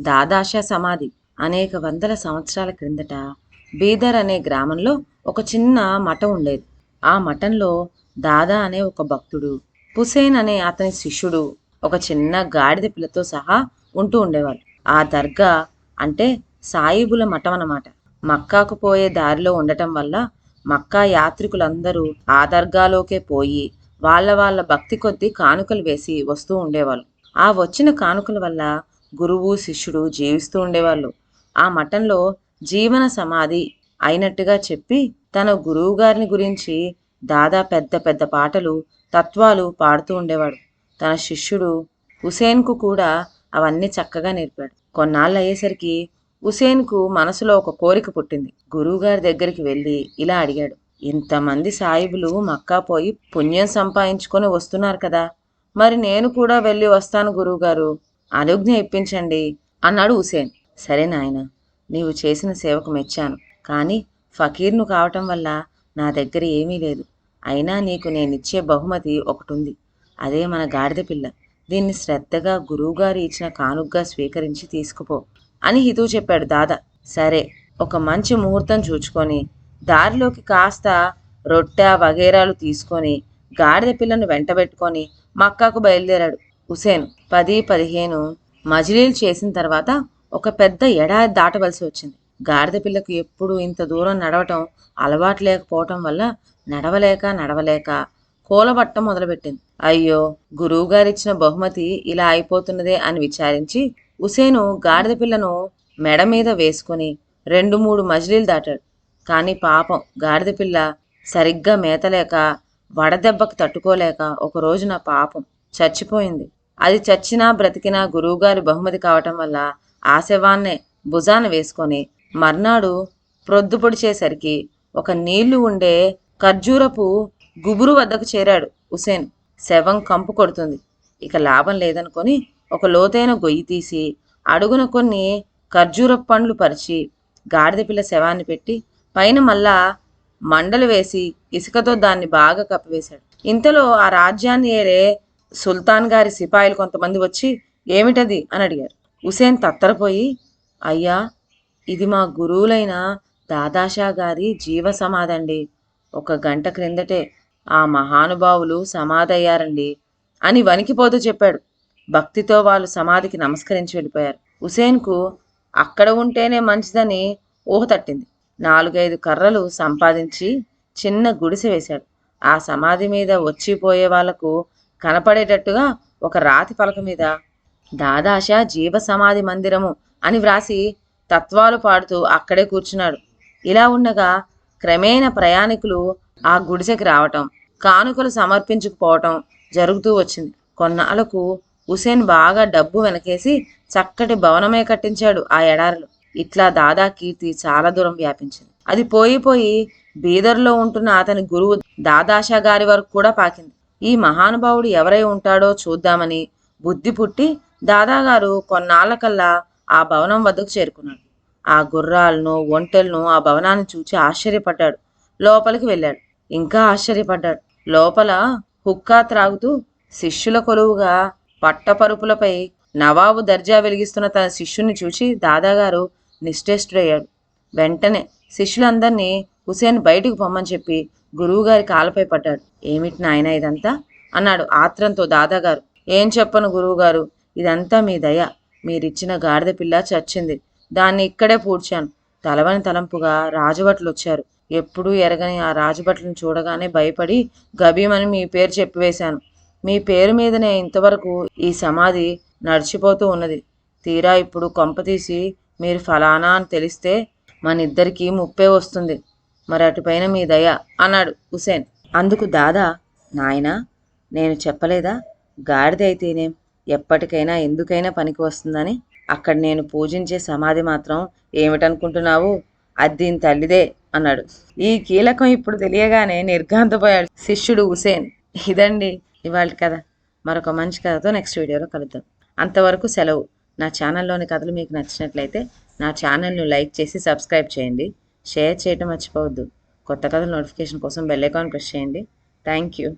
దాదాషా సమాధి అనేక వందల సంవత్సరాల క్రిందట బీదర్ అనే గ్రామంలో ఒక చిన్న మఠం ఉండేది. ఆ మఠంలో దాదా అనే ఒక భక్తుడు, హుసేన్ అనే అతని శిష్యుడు ఒక చిన్న గాడిద పిల్లతో సహా ఉంటూ ఉండేవాళ్ళు. ఆ దర్గా అంటే సాయిబుల మఠం అన్నమాట. మక్కాకు పోయే దారిలో ఉండటం వల్ల మక్కా యాత్రికులందరూ ఆ దర్గాలోకే పోయి వాళ్ళ భక్తి కొద్దీ కానుకలు వేసి వస్తూ ఉండేవాళ్ళు. ఆ వచ్చిన కానుకల వల్ల గురువు శిష్యుడు జీవిస్తూ ఉండేవాళ్ళు. ఆ మఠంలో జీవన సమాధి అయినట్టుగా చెప్పి తన గురువు గారిని గురించి దాదా పెద్ద పెద్ద పాటలు, తత్వాలు పాడుతూ ఉండేవాడు. తన శిష్యుడు హుసేన్కు కూడా అవన్నీ చక్కగా నేర్పాడు. కొన్నాళ్ళు అయ్యేసరికి హుసేన్కు మనసులో ఒక కోరిక పుట్టింది. గురువుగారి దగ్గరికి వెళ్ళి ఇలా అడిగాడు, ఇంతమంది సాయిబులు మక్కా పోయి పుణ్యం సంపాదించుకొని వస్తున్నారు కదా, మరి నేను కూడా వెళ్ళి వస్తాను గురువుగారు, అనుజ్ఞ ఇప్పించండి అన్నాడు హుసేన్. సరే నాయన, నీవు చేసిన సేవకు మెచ్చాను. కానీ ఫకీర్ను కావటం వల్ల నా దగ్గర ఏమీ లేదు. అయినా నీకు నేనిచ్చే బహుమతి ఒకటుంది. అదే మన గాడిద పిల్ల. దీన్ని శ్రద్ధగా గురువుగారు ఇచ్చిన కానుగ్గా స్వీకరించి తీసుకుపో అని హితువు చెప్పాడు దాదా. సరే, ఒక మంచి ముహూర్తం చూచుకొని దారిలోకి కాస్త రొట్టె వగేరాలు తీసుకొని గాడిద పిల్లను వెంటబెట్టుకొని మక్కాకు బయలుదేరాడు హుసేన్. 10-15 మజిలీలు చేసిన తర్వాత ఒక పెద్ద ఎడారి దాటవలసి వచ్చింది. గాడిద పిల్లకు ఎప్పుడు ఇంత దూరం నడవటం అలవాటు లేకపోవటం వల్ల నడవలేక కూలబట్టం మొదలుపెట్టింది. అయ్యో, గురువుగారిచ్చిన బహుమతి ఇలా అయిపోతున్నదే అని విచారించి హుసేను గాడిద పిల్లను మెడ మీద వేసుకుని 2-3 మజిలీలు దాటాడు. కానీ పాపం గాడిద పిల్ల సరిగ్గా మేతలేక వడదెబ్బకు తట్టుకోలేక ఒక రోజున పాపం చచ్చిపోయింది. అది చచ్చినా బ్రతికినా గురువుగారి బహుమతి కావటం వల్ల ఆ శవాన్నే భుజాన వేసుకొని మర్నాడు ప్రొద్దుపొడిచేసరికి ఒక నీళ్లు ఉండే ఖర్జూరపు గుబురు వద్దకు చేరాడు హుసేన్. శవం కంపు కొడుతుంది. ఇక లాభం లేదనుకొని ఒక లోతైన గొయ్యి తీసి అడుగున కొన్ని ఖర్జూరపు పండ్లు పరిచి గాడిద పిల్ల శవాన్ని పెట్టి పైన మళ్ళా మండలు వేసి ఇసుకతో దాన్ని బాగా కప్పివేశాడు. ఇంతలో ఆ రాజ్యాన్ని ఏలే సుల్తాన్ గారి సిపాయిలు కొంతమంది వచ్చి ఏమిటది అని అడిగారు. హుసేన్ తత్తరపోయి, అయ్యా, ఇది మా గురువులైన దాదాషా గారి జీవ సమాధండి. 1 గంట క్రిందటే ఆ మహానుభావులు సమాధయ్యారండి అని వణికిపోతూ చెప్పాడు. భక్తితో వాళ్ళు సమాధికి నమస్కరించి వెళ్ళిపోయారు. హుసేన్కు అక్కడ ఉంటేనే మంచిదని ఊహ తట్టింది. 4-5 కర్రలు సంపాదించి చిన్న గుడిసె వేశాడు. ఆ సమాధి మీద వచ్చిపోయే వాళ్లకు కనపడేటట్టుగా ఒక రాతి పలక మీద దాదాషా జీవ సమాధి మందిరము అని వ్రాసి తత్వాలు పాడుతూ అక్కడే కూర్చున్నాడు. ఇలా ఉండగా క్రమేణ ప్రయాణికులు ఆ గుడిసెకి రావటం, కానుకలు సమర్పించుకుపోవటం జరుగుతూ వచ్చింది. కొన్నాళ్లకు హుసేన్ బాగా డబ్బు వెనకేసి చక్కటి భవనమే కట్టించాడు ఆ ఎడారిలో. ఇట్లా దాదా కీర్తి చాలా దూరం వ్యాపించింది. అది పోయి బీదర్లో ఉంటున్న అతని గురువు దాదాషా గారి వరకు కూడా పాకింది. ఈ మహానుభావుడు ఎవరై ఉంటాడో చూద్దామని బుద్ధి పుట్టి దాదాగారు కొన్నాళ్లకల్లా ఆ భవనం వద్దకు చేరుకున్నాడు. ఆ గుర్రాలను, ఒంటెలను ఆ భవనాన్ని చూచి ఆశ్చర్యపడ్డాడు. లోపలికి వెళ్ళాడు. ఇంకా ఆశ్చర్యపడ్డాడు. లోపల హుక్కా త్రాగుతూ శిష్యుల కొలువుగా పట్టపరుపులపై నవాబు దర్జా వెలిగిస్తున్న తన శిష్యుని చూచి దాదాగారు నిశ్చేష్టుడయ్యాడు. వెంటనే శిష్యులందరినీ హుసేన్ బయటికి పొమ్మని చెప్పి గురువుగారి కాళ్ళపై పడ్డాడు. ఏమిటి నాయన ఇదంతా అన్నాడు ఆత్రంతో దాదాగారు. ఏం చెప్పను గురువుగారు, ఇదంతా మీ దయ. మీరిచ్చిన గాడిద పిల్ల చచ్చింది. దాన్ని ఇక్కడే పూడ్చాను. తలవని తలంపుగా రాజభట్లు వచ్చారు. ఎప్పుడూ ఎరగని ఆ రాజభట్లను చూడగానే భయపడి గభీమని మీ పేరు చెప్పివేశాను. మీ పేరు మీదనే ఇంతవరకు ఈ సమాధి నడిచిపోతూ ఉన్నది. తీరా ఇప్పుడు కొంపతీసి మీరు ఫలానా అని తెలిస్తే మనిద్దరికీ ముప్పే వస్తుంది. మరి అటుపైన మీ దయ అన్నాడు హుసేన్. అందుకు దాదా, నాయనా, నేను చెప్పలేదా, గాడిద అయితేనేం ఎప్పటికైనా ఎందుకైనా పనికి వస్తుందని. అక్కడ నేను పూజించే సమాధి మాత్రం ఏమిటనుకుంటున్నావు, అది దీని తల్లిదే అన్నాడు. ఈ కీలకం ఇప్పుడు తెలియగానే నిర్ఘాంతపోయాడు శిష్యుడు హుసేన్. ఇదండి ఇవాళ కథ. మరొక మంచి కథతో నెక్స్ట్ వీడియోలో కలుద్దాం. అంతవరకు సెలవు. నా ఛానల్లోని కథలు మీకు నచ్చినట్లయితే నా ఛానల్ను లైక్ చేసి సబ్స్క్రైబ్ చేయండి. షేర్ చేయటం మర్చిపోవద్దు. కొత్త కథల నోటిఫికేషన్ కోసం బెల్ ఐకాన్ ప్రెస్ చేయండి. Thank you.